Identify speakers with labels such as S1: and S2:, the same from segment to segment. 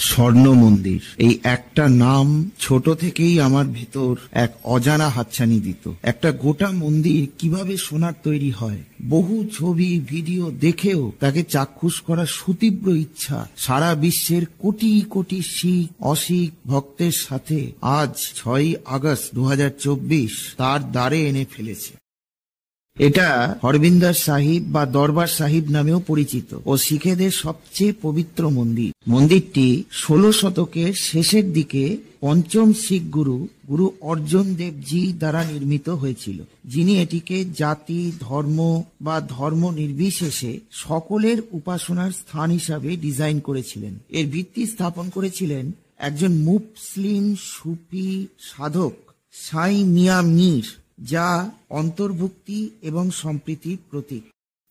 S1: স্বর্ণ মন্দির, এই একটা নাম ছোট থেকেই আমার ভেতর এক অজানা হাতছানি দিত। একটা গোটা মন্দির কিভাবে সোনার তৈরি হয়, বহু ছবি ভিডিও দেখেও তাকে চাক্ষুষ করার সুতীব্র ইচ্ছা সারা বিশ্বের কোটি কোটি শিখ অশিখ ভক্তের সাথে আজ 6ই আগস্ট 2024 তার দ্বারে এনে ফেলেছে। এটা হরবিন্দর সাহিব বা দরবার সাহিব নামেও পরিচিত ও শিখেদের সবচেয়ে পবিত্র মন্দির। মন্দিরটি 16 শতকের শেষের দিকে পঞ্চম শিখ গুরু অর্জুন দেবজি দ্বারা নির্মিত হয়েছিল, যিনি এটিকে জাতি ধর্ম বা ধর্ম নির্বিশেষে সকলের উপাসনার স্থান হিসাবে ডিজাইন করেছিলেন। এর ভিত্তি স্থাপন করেছিলেন একজন মুসলিম সুফি সাধক সাই মিয়া মীর, যা অন্তর্ভুক্তি এবং সম্প্রীতির প্রতীক।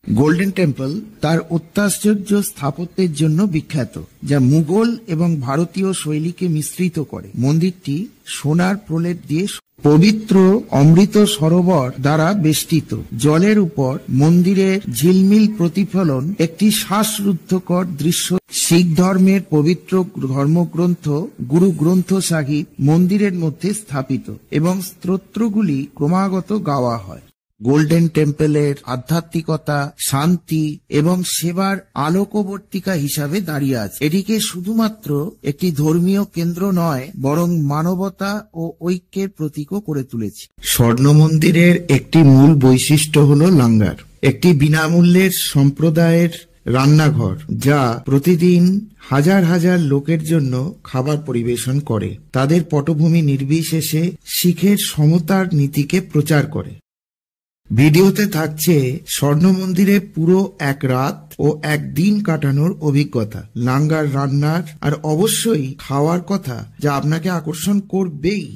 S1: গোল্ডেন টেম্পল তার অত্যাশ্চর্য স্থাপত্যের জন্য বিখ্যাত, যা মুঘল এবং ভারতীয় শৈলীকে মিশ্রিত করে। মন্দিরটি সোনার প্রলেপ দিয়ে পবিত্র অমৃত সরোবর দ্বারা বেষ্টিত। জলের উপর মন্দিরের ঝিলমিল প্রতিফলন একটি শ্বাসরুদ্ধকর দৃশ্য। শিখ ধর্মের পবিত্র ধর্মগ্রন্থ গুরু গ্রন্থ সাহিব মন্দিরের মধ্যে স্থাপিত এবং স্তোত্রগুলি ক্রমাগত গাওয়া হয়। গোল্ডেন টেম্পলের আধ্যাত্মিকতা, শান্তি এবং সেবার আলোকবর্তিকা হিসাবে দাঁড়িয়ে আছে। এটিকে শুধুমাত্র একটি ধর্মীয় কেন্দ্র নয়, বরং মানবতা ও ঐক্যের প্রতীকও করে তুলেছে। স্বর্ণ মন্দিরের একটি মূল বৈশিষ্ট্য হল লাঙ্গার, একটি বিনামূল্যের সম্প্রদায়ের রান্নাঘর যা প্রতিদিন হাজার হাজার লোকের জন্য খাবার পরিবেশন করে। তাদের পটভূমি নির্বিশেষে শিখের সমতার নীতিকে প্রচার করে। ভিডিওতে থাকছে স্বর্ণ মন্দিরে পুরো এক রাত ও এক দিন কাটানোর অভিজ্ঞতা, লাঙ্গার রান্নার আর অবশ্যই খাওয়ার কথা, যা আপনাকে আকর্ষণ করবেই।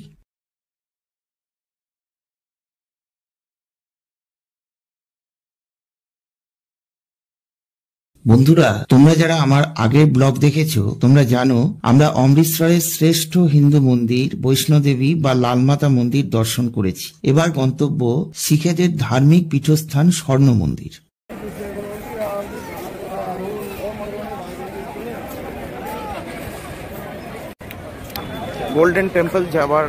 S1: বন্ধুরা, তোমরা যারা আমার আগের ব্লগ দেখেছো, তোমরা জানো আমরা অমৃতসরের শ্রেষ্ঠ হিন্দু মন্দির বৈষ্ণোদেবী বা লালমাতা মন্দির দর্শন করেছি। এবার গন্তব্য শিখেদের ধার্মিক পীঠস্থান স্বর্ণ মন্দির। গোল্ডেন টেম্পল যাবার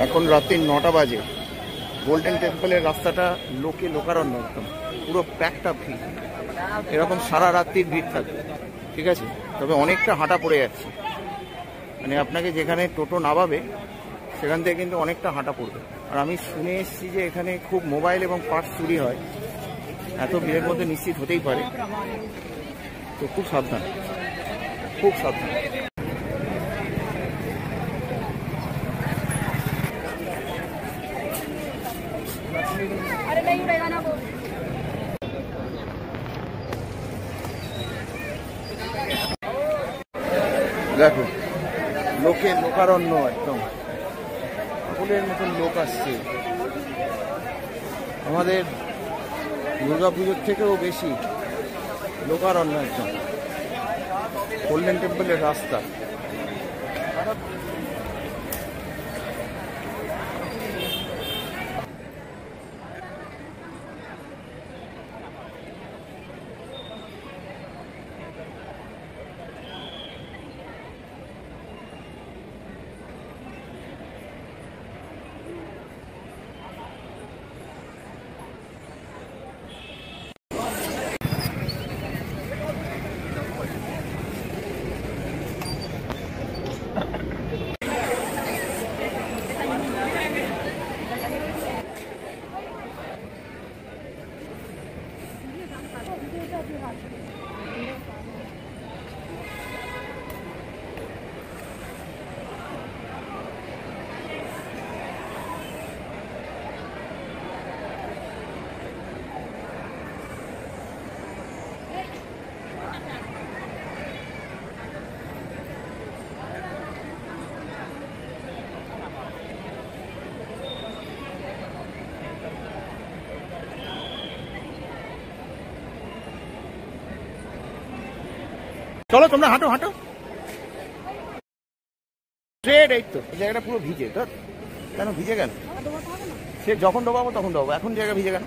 S1: এখন রাত্রি 9টা বাজে। গোল্ডেন টেম্পলের রাস্তাটা লোকে লোকারণ্য, একদম পুরো প্যাকটা ভিড়। এরকম সারা রাত্রির ভিড় থাকবে, ঠিক আছে? তবে অনেকটা হাঁটা পড়ে যাচ্ছে, মানে আপনাকে যেখানে টোটো নামাবে সেখান থেকে কিন্তু অনেকটা হাঁটা পড়বে। আর আমি শুনে এসেছি যে এখানে খুব মোবাইল এবং পার্স চুরি হয়, এত ভিড়ের মধ্যে নিশ্চিত হতেই পারে, তো খুব সাবধান, খুব সাবধান। দেখো লোকে লোকারণ্য, একদম ফুলের মতন লোক আসছে। আমাদের দুর্গাপুজোর থেকেও বেশি লোকারণ্য একদম গোল্ডেন টেম্পলের রাস্তা। চলো তোমরা হাঁটো হাঁটো, ট্রেড। এই তো এই জায়গাটা পুরো ভিজে, তো কেন ভিজে গেল? সে যখন ডোবাবো তখন ডোবাবো, এখন জায়গা ভিজে কেন?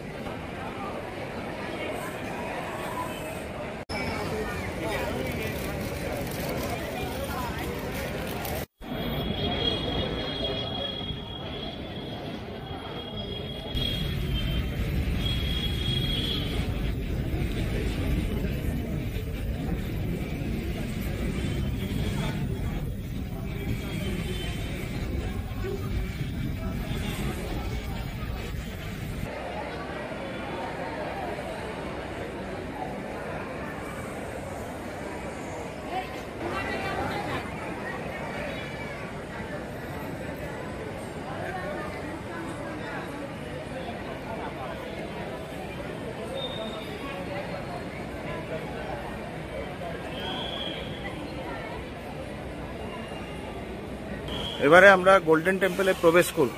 S1: এবারে আমরা গোল্ডেন টেম্পলে প্রবেশ করব।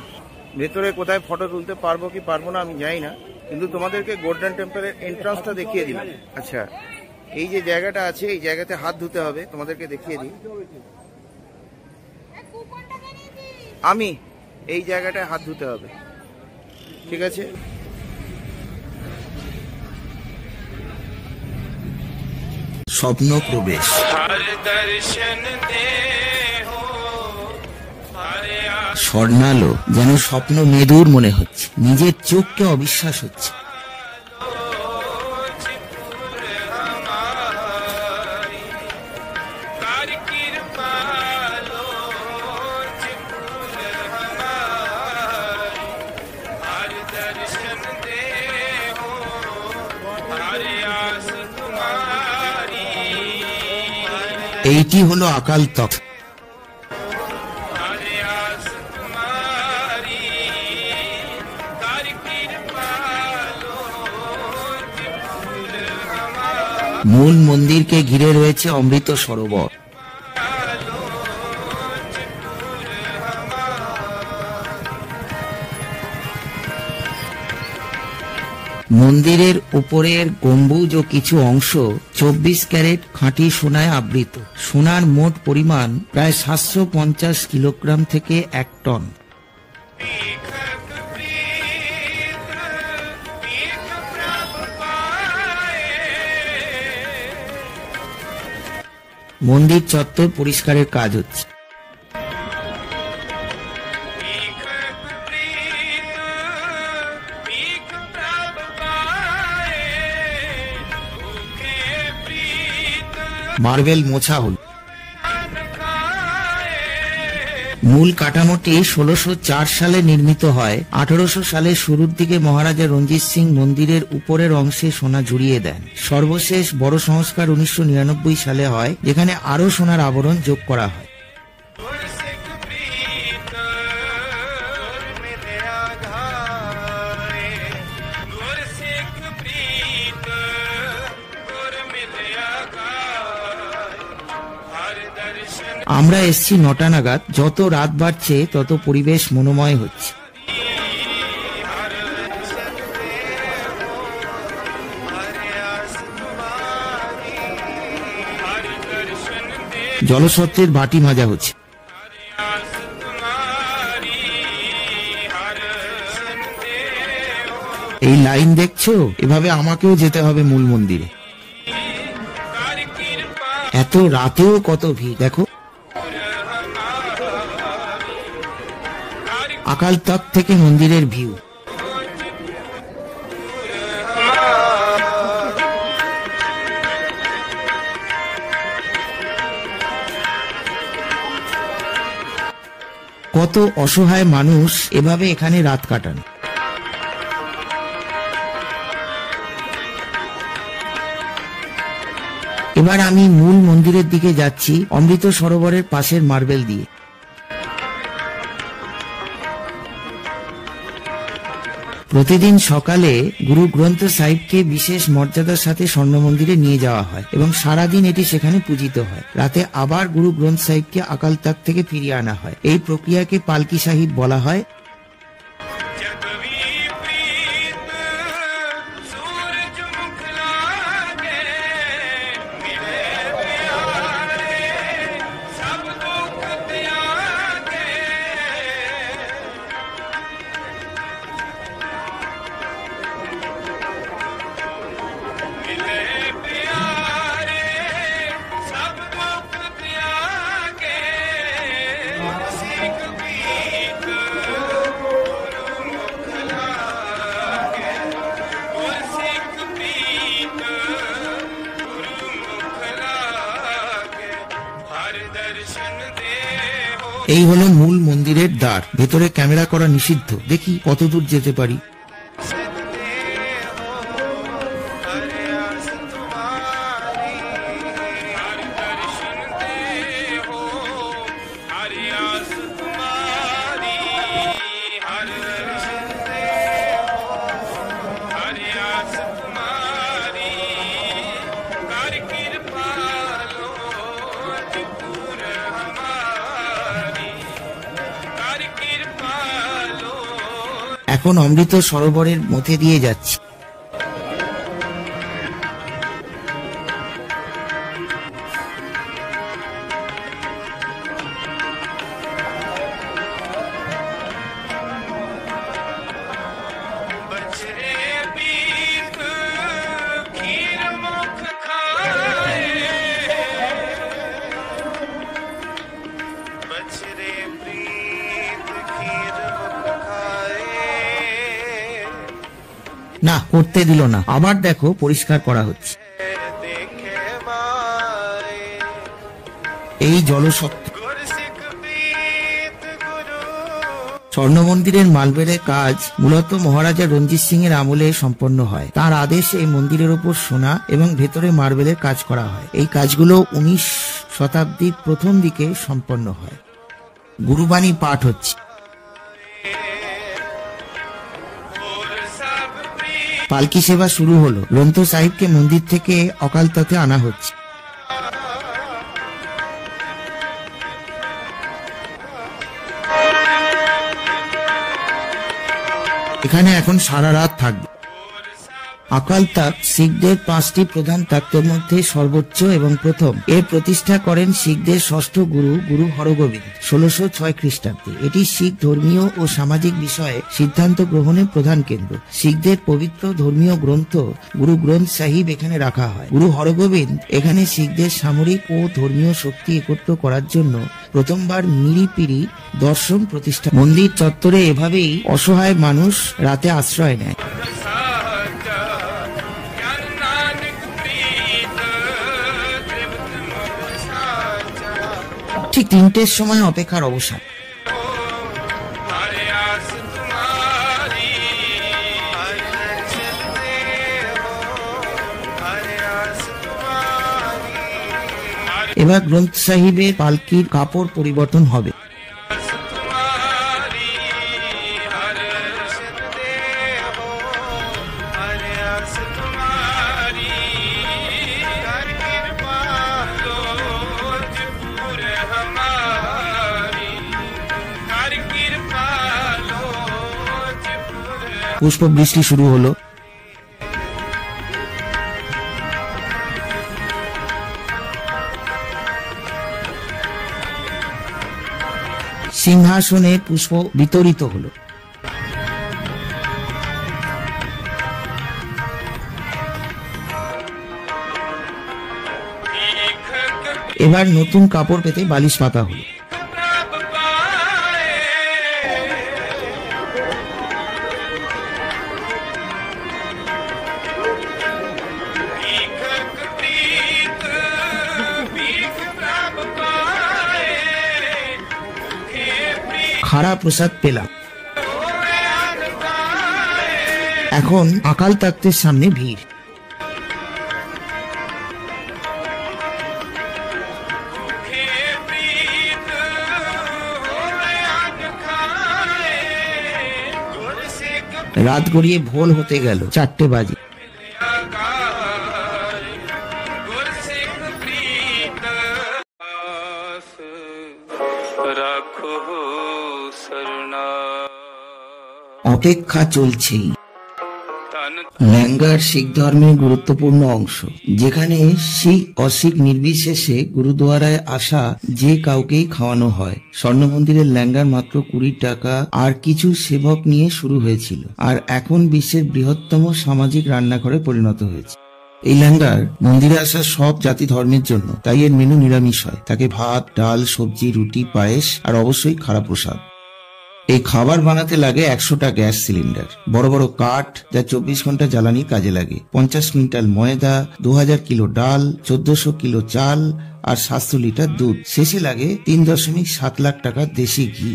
S1: ভেতরে কোথায় ফটো তুলতে পারবো কি পারবো না আমি জানি না, কিন্তু তোমাদেরকে গোল্ডেন টেম্পলের এন্ট্রান্সটা দেখিয়ে দিলাম। আচ্ছা, এই যে জায়গাটা আছে এই জায়গাতে হাত ধুতে হবে, তোমাদেরকে দেখিয়ে দিই। আমি এই জায়গাটায় হাত ধুতে হবে, ঠিক আছে? স্বপ্ন প্রবেশ। স্বর্ণালো, যেন স্বপ্ন মেদুর মনে হচ্ছে, নিজের চোখকে অবিশ্বাস হচ্ছে। এইটি হলো আকাল তখ্ত। মূল মন্দিরকে ঘিরে রয়েছে অমৃত সরোবর। মন্দিরের উপরের গম্বুজ ও কিছু অংশ 24 ক্যারেট খাঁটি সোনায় আবৃত। সোনার মোট পরিমাণ প্রায় 750 কিলোগ্রাম থেকে 1 টন। মন্দির চত্বর পরিষ্কারের কাজ হচ্ছে। মার্বেল মোছা হল। মূল কাঠামোটি 1604 সালে নির্মিত হয়। 1800 সালের শুরুর দিকে মহারাজা রঞ্জিত সিং মন্দিরের উপরের অংশে সোনা জুড়িয়ে দেন। সর্বশেষ বড় সংস্কার 1999 সালে হয়, যেখানে আরো সোনার আবরণ যোগ করা হয়। আমরা এসছি 9টা নাগাদ। যত রাত বাড়ছে তত পরিবেশ মনোময় হচ্ছে। জলসত্রের বাটি মাজা হচ্ছে। এই লাইন দেখছো? এভাবে আমাকেও যেতে হবে মূল মন্দিরে। এত রাতেও কত ভিড় দেখো। আকাল তখ্ত থেকে মন্দিরের ভিউ। কত অসহায় মানুষ এভাবে এখানে রাত কাটান। এবার আমি মূল মন্দিরের দিকে যাচ্ছি, অমৃত সরোবরের পাশের মার্বেল দিয়ে। প্রতিদিন সকালে গুরু গ্রন্থ সাহিবকে বিশেষ মর্যাদার সাথে স্বর্ণ মন্দিরে নিয়ে যাওয়া হয় এবং সারাদিন এটি সেখানে পূজিত হয়। রাতে আবার গুরু গ্রন্থ সাহিবকে আকাল তখ্ত থেকে ফিরিয়ে আনা হয়। এই প্রক্রিয়াকে পালকি সাহিব বলা হয়। এই হলো মূল মন্দিরের দ্বার। ভেতরে ক্যামেরা করা নিষিদ্ধ। দেখি কতদূর যেতে পারি। এখন অমৃত সরোবরের মধ্যে দিয়ে যাচ্ছি। না, করতে দিল না। আবার দেখো পরিষ্কার করা হচ্ছে। এই জলসত্ত্ব স্বর্ণ মন্দিরের মার্বেলের কাজ মূলত মহারাজা রঞ্জিত সিং এর আমলে সম্পন্ন হয়। তার আদেশে এই মন্দিরের উপর সোনা এবং ভেতরে মার্বেলের কাজ করা হয়। এই কাজগুলো 19 শতাব্দীর প্রথম দিকে সম্পন্ন হয়। গুরুবাণী পাঠ হচ্ছে। পালকি সেবা শুরু হলো। গ্রন্থ সাহিবকে মন্দির থেকে অকাল তখতে আনা হচ্ছে। এখানে এখন সারা রাত থাকবে। অকাল তখত শিখদের 5টি প্রধান তক্তের মধ্যে সর্বোচ্চ এবং প্রথম। এর প্রতিষ্ঠা করেন শিখদের ষষ্ঠ গুরু গুরু হরগোবিন্দ 1606 খ্রিস্টাব্দে। এটি শিখ ধর্মীয় ও সামাজিক বিষয়ে সিদ্ধান্ত গ্রহণের প্রধান কেন্দ্র। শিখদের পবিত্র ধর্মীয় গ্রন্থ গুরু গ্রন্থ সাহিব এখানে রাখা হয়। গুরু হরগোবিন্দ এখানে শিখদের সামরিক ও ধর্মীয় শক্তি একত্র করার জন্য প্রথমবার মিরিপিরি দর্শন প্রতিষ্ঠা। মন্দির চত্বরে এভাবেই অসহায় মানুষ রাতে আশ্রয় নেয়। ঠিক 3টের সময় অপেক্ষার অবসান। এবার গ্রন্থ সাহিবের পালকির কাপড় পরিবর্তন হবে। পুষ্প বৃষ্টি শুরু হলো। সিংহাসনে পুষ্প বিতরিত হলো। এবার নতুন কাপড় পেতে বালিশ পাতা হলো। খারা প্রসাদ পেলাম। এখন অকাল তখতের সামনে ভিড়। রাত গড়িয়ে ভোর হতে গেল। 4টে বাজে। অপেক্ষা চলছেই। ল্যাঙ্গার শিখ ধর্মের গুরুত্বপূর্ণ অংশ, যেখানে শিখ অশিখ নির্বিশেষে গুরুদুয়ারায় আসা যে কাউকেই খাওয়ানো হয়। স্বর্ণ মন্দিরের ল্যাঙ্গার মাত্র 20 টাকা আর কিছু সেবক নিয়ে শুরু হয়েছিল, আর এখন বিশ্বের বৃহত্তম সামাজিক রান্নাঘরে পরিণত হয়েছে। এই ল্যাঙ্গার মন্দিরে আসা সব জাতি ধর্মের জন্য, তাই এর মেনু নিরামিষ হয়। থাকে ভাত, ডাল, সবজি, রুটি, পায়েস আর অবশ্যই খারা প্রসাদ। এই খাবার বানাতে লাগে 100টা গ্যাস সিলিন্ডার, বড় বড় কাঠ যা 24 ঘন্টা জ্বালানি কাজে লাগে, 50 কুইন্টাল ময়দা, 2000 কিলো ডাল, 1400 কিলো চাল আর 700 লিটার দুধ। শেষে লাগে 3.7 লাখ টাকার দেশি ঘি।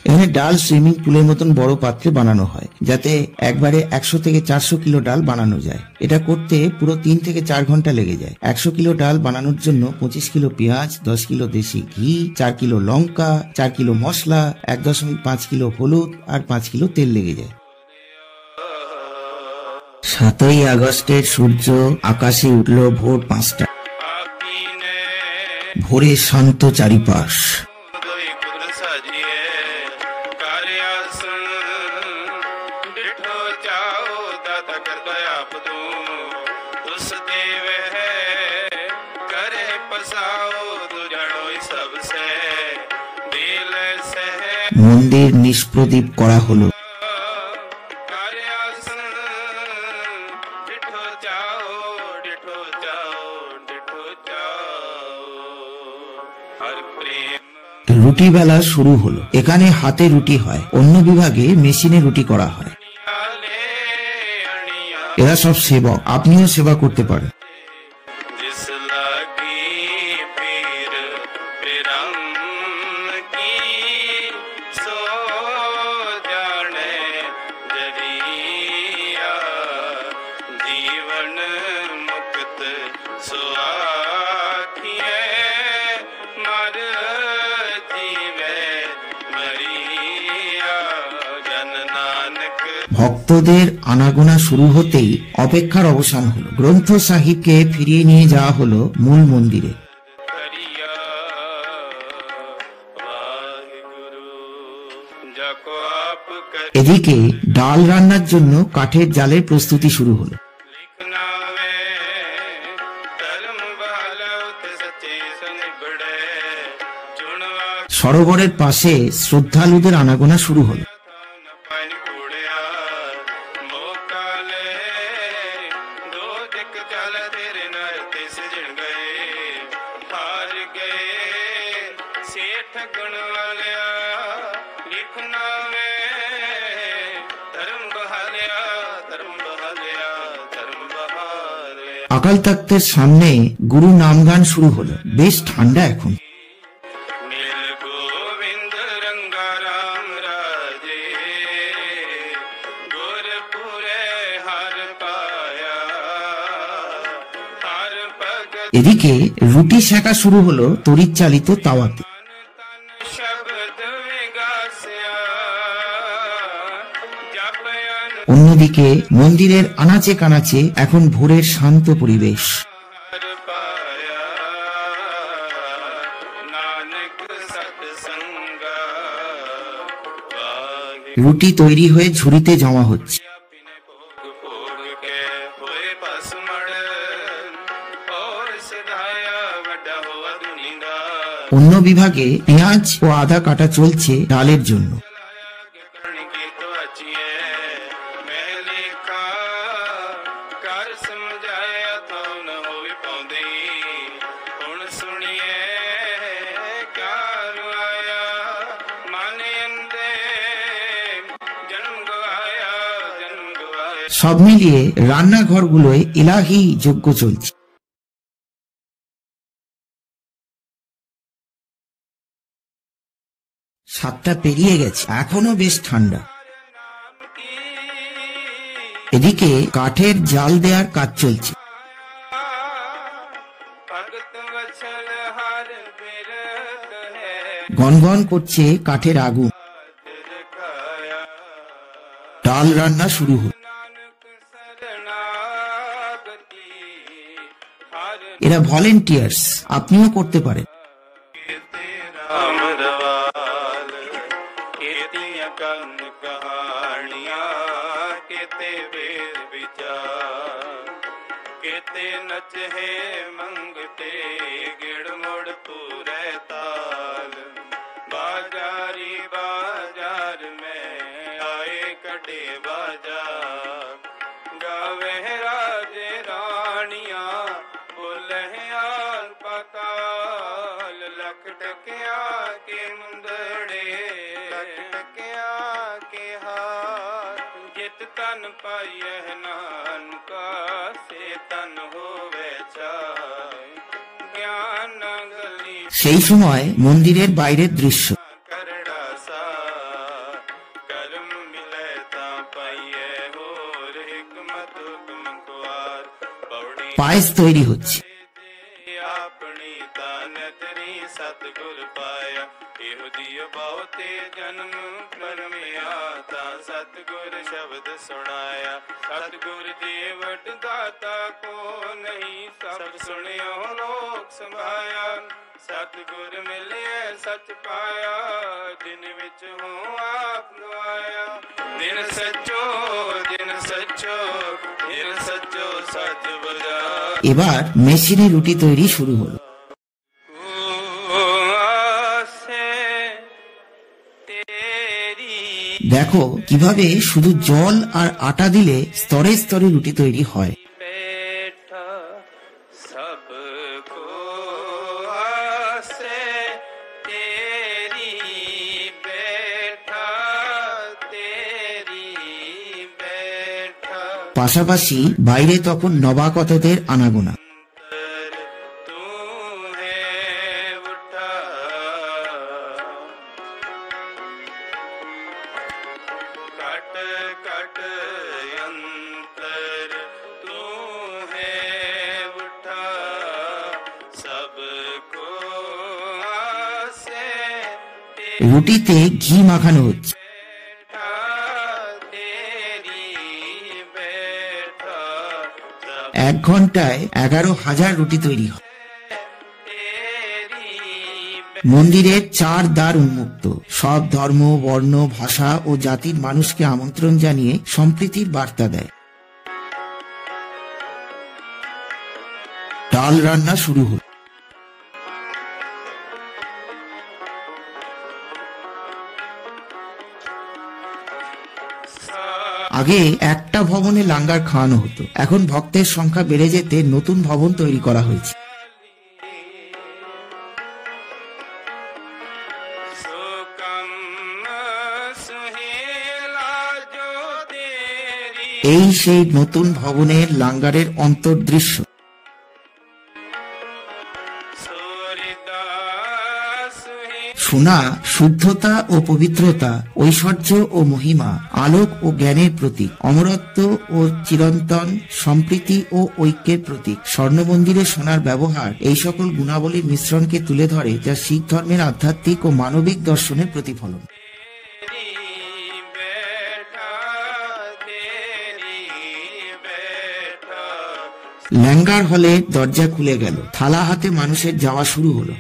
S1: এখানে ডাল সুইমিং পুলের মতন বড় পাত্রে বানানো হয়, যাতে একবারে 100 থেকে 400 কিলো ডাল বানানো যায়। এটা করতে পুরো 3 থেকে 4 ঘন্টা লেগে যায়। 100 কিলো ডাল বানানোর জন্য 25 কিলো পেঁয়াজ, 10 কিলো দেশি ঘি, 4 কিলো লঙ্কা, 4 কিলো মশলা, 1.5 কিলো হলুদ আর 5 কিলো তেল লেগে যায়। 7ই আগস্টের সূর্য আকাশে উঠল ভোর 5টা। ভোরে শান্ত চারিপাশ। মন্দির নিষ্প্রদীপ করা হলো। রুটি বেলা শুরু হলো। এখানে হাতে রুটি হয়, অন্য বিভাগে মেশিনে রুটি করা হয়। এরা সব সেবক, আপনিও সেবা করতে পারেন। ভক্তদের আনাগোনা শুরু হতেই অপেক্ষার অবসান হলো। গ্রন্থ সাহিবকে ফিরিয়ে নিয়ে যাওয়া হলো মূল মন্দিরে। এদিকে ডাল রান্নার জন্য কাঠের জালের প্রস্তুতি শুরু হলো। সরোবরের পাশে শ্রদ্ধালুদের আনাগোনা শুরু হলো। अकाल तख्तेर सामने गुरु नामगान शुरू हलो। बेश ठंडा एखन। এদিকে রুটি সেকা শুরু হলো তড়িৎ চালিত তাওয়াতে। অন্যদিকে মন্দিরের আনাচে কানাচে এখন ভোরের শান্ত পরিবেশ। রুটি তৈরি হয়ে ঝুড়িতে জমা হচ্ছে। অন্য বিভাগে পেঁয়াজ ও আদা কাটা চলছে ডালের জন্য। সব মিলিয়ে রান্নাঘরগুলোয় ইলাহি যজ্ঞ চলছে। 7টা পেরিয়ে গেছে, এখনো বেশ ঠান্ডা। এদিকে কাঠের জাল দেওয়ার কাজ চলছে। গনগন করছে কাঠের আগুন। ডাল রান্না শুরু হল। এরা ভলেন্টিয়ার্স, আপনিও করতে পারেন।
S2: मंगते गिड़ मुड़ पूरे ताल बाजा घंटे बाजा गावे राजे रानियां बोले आल पताल लख टकिया के मुंदड़े लख टकिया के हाथ जित तन पाइए नानका से तन होवे चाय ज्ञान गली
S1: সেই সময় মন্দিরের বাইরের দৃশ্য।
S2: करड़ा सा कर्म मिले ता पाइए होर हिकमत हुक्म कुआर पौड़ी
S1: পায়েস তৈরি হচ্ছে।
S2: अपनी तानतरी सतगुर पाया एहो दियो बहुते जन्म परमिया ता सतगुर शब्द सुनाया सतगुर देवट दाता को नहीं सब सुनियो लोक संभाया सतगुर मिले सच पाया दिन विच हूँ आप गवाया दिन सच्चो दिन सच्चो दिन सच्चो सच बजा
S1: এবার মেশিনে রুটি তৈরি শুরু হলো। দেখো কিভাবে শুধু জল আর আটা দিলে স্তরে স্তরে রুটি তৈরি হয়। পাশাপাশি বাইরে তখন নবাগতদের আনাগোনা। রুটিতে ঘি মাখানো হচ্ছে। এক ঘন্টায় 11,000 রুটি তৈরি হয়। মন্দিরের 4 দ্বার উন্মুক্ত। সব ধর্ম, বর্ণ, ভাষা ও জাতির মানুষকে আমন্ত্রণ জানিয়ে সম্প্রীতির বার্তা দেয়। ডাল রান্না শুরু হল। আগে একটা ভবনে লাঙ্গার খাওয়ানো হতো, এখন ভক্তের সংখ্যা বেড়ে যেতে নতুন ভবন তৈরি করা হয়েছে। এই সেই নতুন ভবনের লাঙ্গারের অন্তর্দৃশ্য। সোনা শুদ্ধতা ও পবিত্রতা, ঐশ্বর্য ও মহিমা, আলোক ও জ্ঞানের প্রতীক, অমরত্ব ও চিরন্তন সম্প্রীতি ও ঐক্যের প্রতীক। স্বর্ণ মন্দিরে সোনার ব্যবহার এই সকল গুণাবলীর মিশ্রণকে তুলে ধরে, যা শিখ ধর্মের আধ্যাত্মিক ও মানবিক দর্শনের প্রতিফলন। ল্যাঙ্গার হলে দরজা খুলে গেল, থালা হাতে মানুষের যাওয়া শুরু হলো।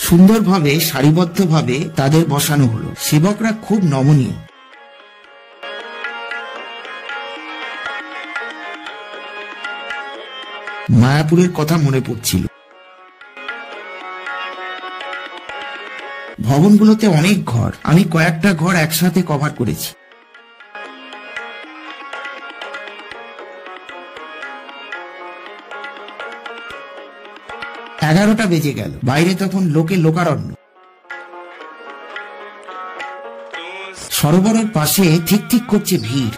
S1: সুন্দরভাবে সারিবদ্ধভাবে তাদের বসানো হলো। সেবকরা খুব নমনীয়। মায়াপুরের কথা মনে পড়ছিল। ভবনগুলোতে অনেক ঘর, আমি কয়েকটা ঘর একসাথে কভার করেছি। 11টা বেজে গেল। বাইরে তখন লোকে লোকারণ্য। সরোবরের পাশে ঠিক ঠিক করছে ভিড়।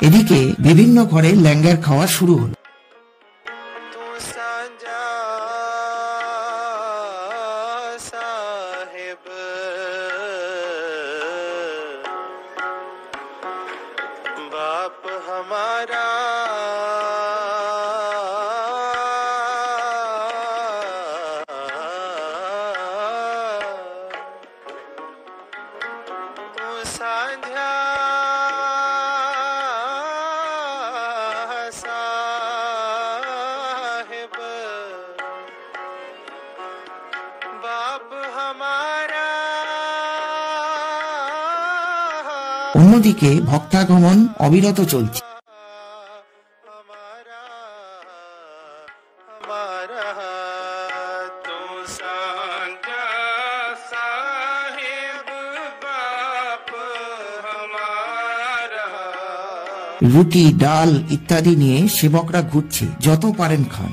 S1: এদিকে বিভিন্ন ঘরে ল্যাঙ্গার খাওয়া শুরু হলো। অন্যদিকে ভক্তাগমন অবিরত চলছে। রুটি ডাল ইত্যাদি নিয়ে সেবকরা ঘুরছে, যত পারেন খান।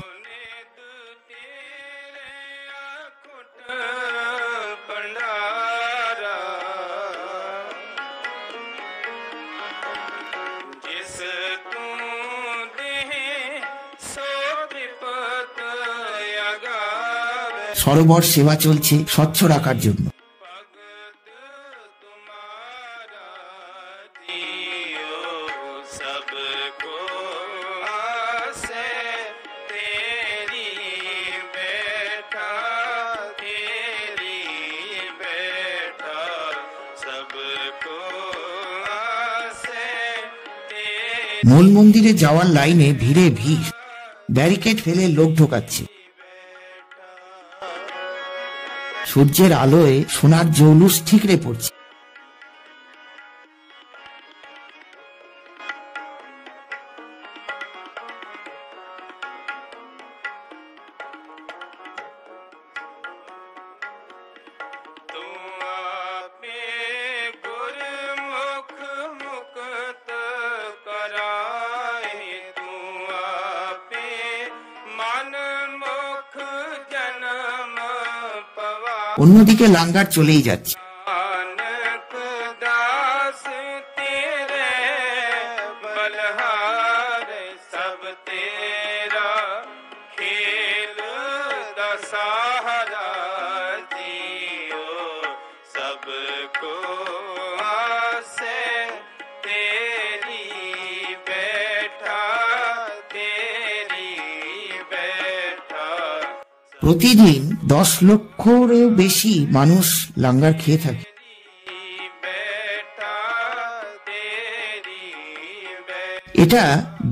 S1: সরোবর সেবা চলছে স্বচ্ছ রাখার জন্য। মূল মন্দিরে যাওয়ার লাইনে ভিড়ে ভিড়, ব্যারিকেড ফেলে লোক ঢোকাচ্ছে। সূর্যের আলোয় সোনার জৌলুস ঠিকরে পড়ছে। অন্যদিকে লাঙ্গার চলেই যাচ্ছে। প্রতিদিন 10 লক্ষেরও বেশি মানুষ লাঙ্গার খেয়ে থাকে। এটা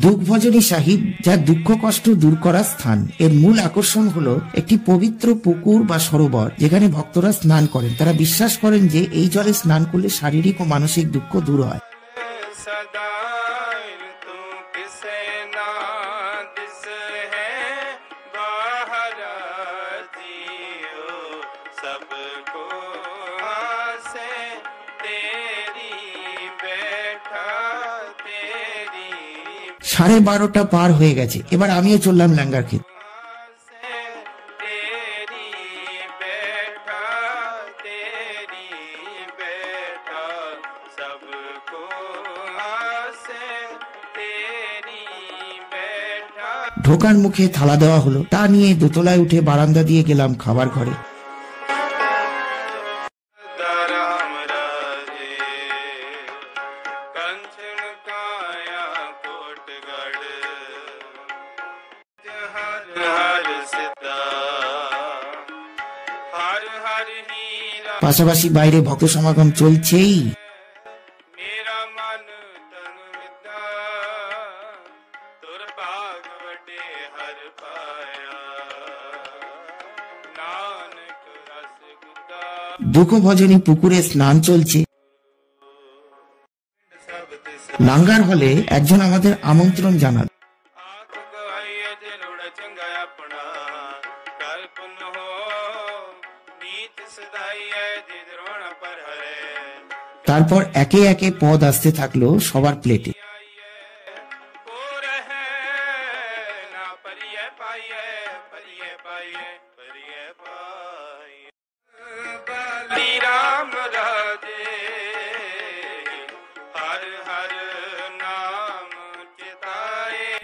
S1: দুঃখভজনী সাহিব, যা দুঃখ কষ্ট দূর করার স্থান। এর মূল আকর্ষণ হলো একটি পবিত্র পুকুর বা সরোবর, যেখানে ভক্তরা স্নান করেন। তারা বিশ্বাস করেন যে এই জলে স্নান করলে শারীরিক ও মানসিক দুঃখ দূর হয়। সাড়ে 12টা পার হয়ে গেছে, এবার আমিও চললাম লাঙ্গার খেতে। ঢোকার মুখে থালা দেওয়া হলো, তা নিয়ে দোতলায় উঠে বারান্দা দিয়ে গেলাম খাবার ঘরে। পাশাপাশি বাইরে ভক্ত সমাগম চলছেই। দুঃখ ভজনী পুকুরে স্নান চলছে। লাঙ্গার হলে একজন আমাদের আমন্ত্রণ জানাল। তারপর একে একে পদ আসতে থাকলো সবার প্লেটে।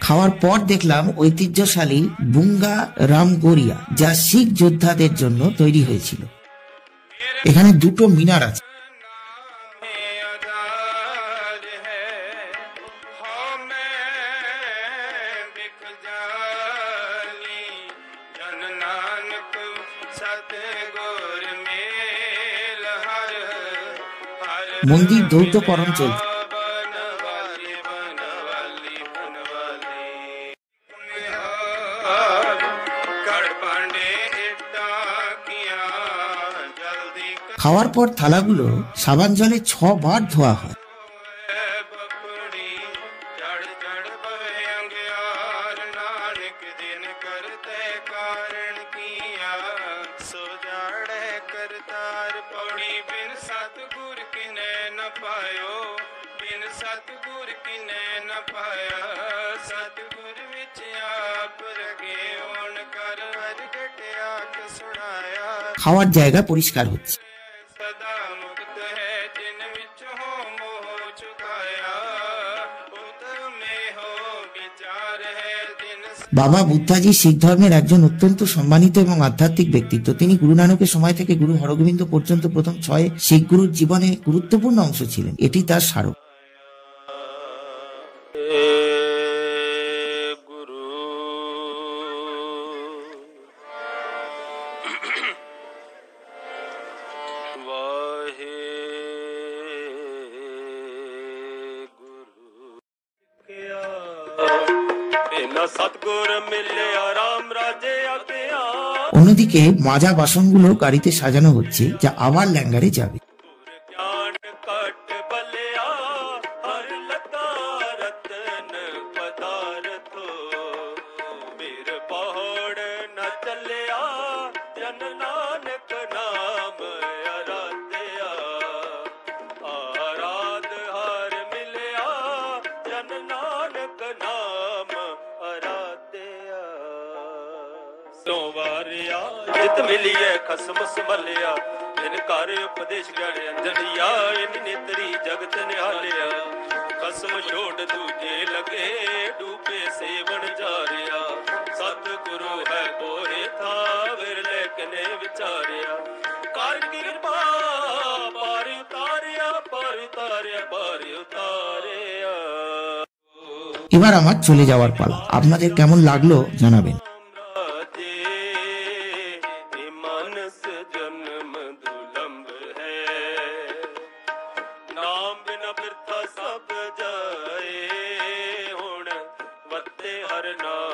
S1: খাওয়ার পর দেখলাম ঐতিহ্যশালী বুঙ্গা রামগোরিয়া, যা শিখ যোদ্ধাদের জন্য তৈরি হয়েছিল। এখানে দুটো মিনার আছে। মন্দির দ্বৈতকরণ চলছে। খাওয়ার পর থালাগুলো সাবান জলে 6 বার ধোয়া হয়।
S2: बिन सतगुर ਗੁਰ ਕਿਨੇ ਨ ਪਾਇਆ ਸਤਿਗੁਰ ਵਿੱਚ ਆਪ ਰਗੇ ਓਣ ਕਰ ਹਰ ਘਟਿਆ ਕਿ ਸੁਣਾਇਆ
S1: খাওয়ার জায়গা পরিষ্কার হচ্ছে।
S2: ਸਦਾ ਮੁਕਤ ਹੈ ਜਿਨ ਵਿੱਚ ਹੋ ਮੋਹ ਚੁਕਾਇਆ ਉਤਰ ਮੇ ਹੋ ਵਿਚਾਰ ਹੈ ਜਿਨ
S1: বাবা বুদ্ধাজি শিখ ধর্মের একজন অত্যন্ত সম্মানিত এবং আধ্যাত্মিক ব্যক্তিত্ব। তিনি গুরু নানকের সময় থেকে গুরু হরগোবিন্দ পর্যন্ত প্রথম 6 শিখ গুরুর জীবনে গুরুত্বপূর্ণ অংশ ছিলেন। এটি তার স্মারক।
S2: ਗੁਰੂ ਵਾਹੇ ਗੁਰੂ ਬਿਨਾ ਸਤਿਗੁਰ ਮਿਲਿਆ ਰਾਮ ਰਾਜੇ ਆਗਿਆ
S1: অন্যদিকে মাজা বাসনগুলো গাড়িতে সাজানো হচ্ছে, যা আবার ল্যাঙ্গারে যাবে।
S2: ਗਿਆਨ ਘਟ ਬਲਿਆ ਹਰ ਲਤਾ ਰਤਨ ਪਦਾਰਥੋ ਮੇਰ ਪਹਾੜ ਨ ਚੱਲਿਆ ਜਨ ਨਾਨਕ ਨਾਮ ਅਰਾਧਿਆ ਆਰਾਧ ਹਰ ਮਿਲਿਆ ਜਨ ਨਾਨਕ ਨਾਮ ਅਰਾਧਿਆ ਸੋ ਵਾਰਿਆ ਜਿਤ ਮਿਲੀਏ ਖਸਮ ਸੰਭਲਿਆ ਜਿਨ ਕਰ ਉਪਦੇਸ਼ ਗਿਆਨ ਅੰਜਲੀਆ ਇਨ ਨੇਤਰੀ ਜਗਤ ਨਿਹਾਲਿਆ ਖਸਮ ਛੋੜ ਦੂਜੇ ਲਗੇ ਡੂਬੇ ਸੇਵਨ ਜਾਰਿਆ ਸਤਿਗੁਰੂ ਹੈ ਕੋਏ ਥਾ ਵਿਰਲੇ ਕਨੇ ਵਿਚਾਰਿਆ ਕਰ ਕਿਰਪਾ ਪਾਰ ਉਤਾਰਿਆ ਪਾਰ ਉਤਾਰਿਆ ਪਾਰ ਉਤਾਰਿਆ
S1: এবার আমার চলে যাওয়ার পালা। আপনাদের কেমন লাগলো জানাবেন।
S2: राजे मानस जन्म दुलंब है नाम बिना बिरथा सब जाए हुण वते हर नाम